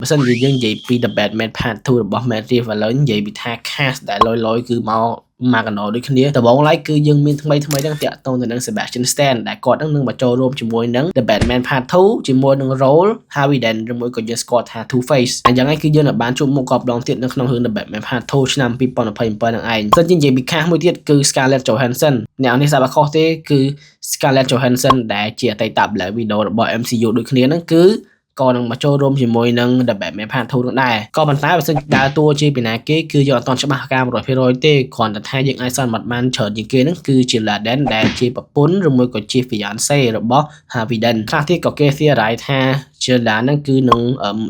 បើសិនជាយើងនិយាយពី The Batman Part 2 របស់ Matt Reeves ឥឡូវនិយាយពីថា cast ដែលលយគឺមកកណោដូចគ្នាដំបូងឡើយគឺយើងមានថ្មីហ្នឹងតាក់ទងទៅនឹង Sebastian Stan ដែលគាត់នឹងមកចូលរួមជាមួយនឹង The Batman Part 2 ជាមួយនឹង role Harvey Dent ឬមួយក៏យើងស្គាល់ថា Two Face អញ្ចឹងហើយគឺយើងបានជួបមុខគាត់ម្ដងទៀតនៅក្នុងរឿង The Batman Part 2 ឆ្នាំ2027នឹងឯងសិនជានិយាយពី cast មួយទៀតគឺ Scarlett Johansson អ្នកនេះសាប់អខុសទេគឺ Scarlett Johansson ដែលជាអតីត Black Widow របស់ MCU ដូចគ្នាហ្នឹងគឺក៏នឹងមកចូលរួមជាមួយនឹង The Batman Part 2 នោះដែរក៏ប៉ុន្តែបើសិនដើរតួជាពីណាគេគឺយើងអត់ទាន់ច្បាស់ការ 100% ទេគ្រាន់តែថាយើងអាចសន្មត់បានច្រើនជាងគេហ្នឹងគឺជា Laden ដែលជាប្រពន្ធឬមួយក៏ជា fiance របស់ Harvey Dent ខ្លះទៀតក៏គេ theorize ថា Jella ហ្នឹងគឺនឹង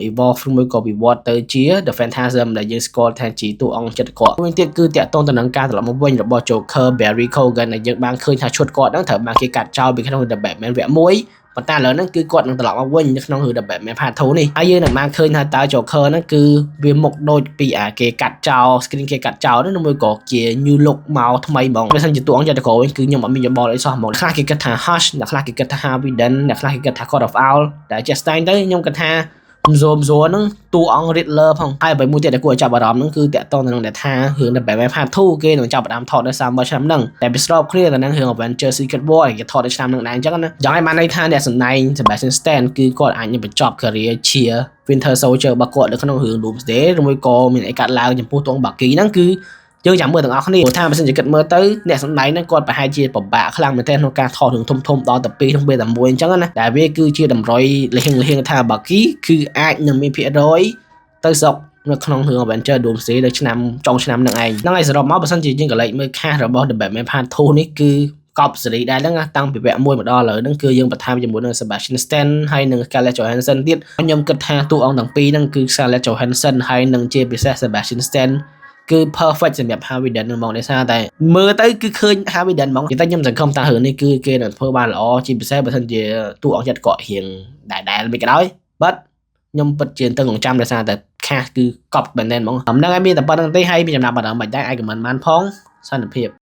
evolve ឬមួយក៏វិវត្តទៅជា The Phantasm ដែលយើងស្គាល់ថាជាតួអង្គចិត្តកកវិញទៀតគឺតាក់ទងទៅនឹងការត្រឡប់មកវិញរបស់ Joker Barry Keoghan ដែលយើងបានឃើញថាឈុតគាត់ហ្នឹងត្រូវបានគេកាត់ចោលពីក្នុង The Batman វគ្គ 1ប៉ុន្តែឥឡូវហ្នឹងគឺគាត់នឹងត្រឡប់មកវិញនៅក្នុងរឿង The Batman Part 2 នេះហើយយើងនឹងបានឃើញថាតើ Joker ហ្នឹងគឺវាមុខដូចពីគេកាត់ចោល screen គេកាត់ចោលហ្នឹងមួយក៏ជា new look មកថ្មីហ្មងបើមិនជាតួអង្គចិត្តកវិញគឺខ្ញុំអត់មានយោបល់អីសោះហ្មងខ្លះគេគិតថា Hush អ្នកខ្លះគេគិតថា Harvey Dent អ្នកខ្លះគេគិតថា God of Owl តែជាក់ស្ដែងទៅខ្ញុំគិតថាzoom ហ្នឹងតួអង្គ Riddler ផងហើយបើមួយទៀតដែលគួរឲ្យចាប់អារម្មណ៍ហ្នឹងគឺតាក់ទងទៅនឹងថារឿង The Batman Part 2 គេនឹងចាប់ផ្ដើមថតនៅ30ឆ្នាំហ្នឹងតែវាស្របគ្នាទៅនឹងរឿង Avengers Secret War គេថតនៅឆ្នាំហ្នឹងដែរអញ្ចឹងណាយ៉ាងឯបានន័យថាអ្នកសម្ដែង Sebastian Stan គឺគាត់អាចនឹងបញ្ចប់ career ជា Winter Soldier របស់គាត់នៅក្នុងរឿង Doomsday ឬមួយក៏មានអីកាត់ឡើងចំពោះតួអង្គ Bucky ហ្នឹងគឺយើងចាំមើលទាំងអស់គ្នាព្រោះថាបើសិនជាគិតមើលទៅអ្នកសម្ដែងហ្នឹងគាត់ប្រហែលជាពិបាកខ្លាំងមែនទែនក្នុងការថតរឿងធំៗដល់ទៅ2ក្នុងពេលតែមួយអញ្ចឹងណាតែវាគឺជាតម្រុយលះថា Bucky គឺអាចនឹងមានភាគរយទៅស្រុកនៅក្នុងរឿង Avengers Doomsday នៅឆ្នាំចុងឆ្នាំហ្នឹងឯងហ្នឹងហើយសរុបមកបើសិនជាយើងក៏លេចមើល cast របស់ The Batman Part 2 នេះគឺកប់សេរីដែរហ្នឹងតាំងពីវគ្គ1មកដល់ឥឡូវហ្នឹងគឺយើងបន្ថែមជាមួយនឹង Sebastian Stan ហើយនឹង Scarlett Johansson ទៀតខ្ញុំគិតថាតួអង្គទាំងពីរហ្នឹងគឺ Scarlett Johansson ហើយនឹងជាពិសេស Sebastian Stan គឺ perfect សម្រាប់ Harvey Dent ហ្នឹងហ្មងដោយសារតែមើលទៅគឺឃើញ Harvey Dent ហ្មងតែខ្ញុំសង្ឃឹមថារឿងនេះគឺគេនឹងធ្វើបានល្អជាពិសេសបើសិនជាតួអង្គចិត្តកក់រៀងដែលមិនក៏ដោយ but ខ្ញុំពិតជាទៅនឹងចាំដោយសារតែ cast គឺកប់មែនហ្មងហ្នឹងហើយមានតែប៉ុណ្្នឹងទេហើយមានចំណាប់អារម្មណ៍មិនដែរអាច comment បានផងសន្តិភាព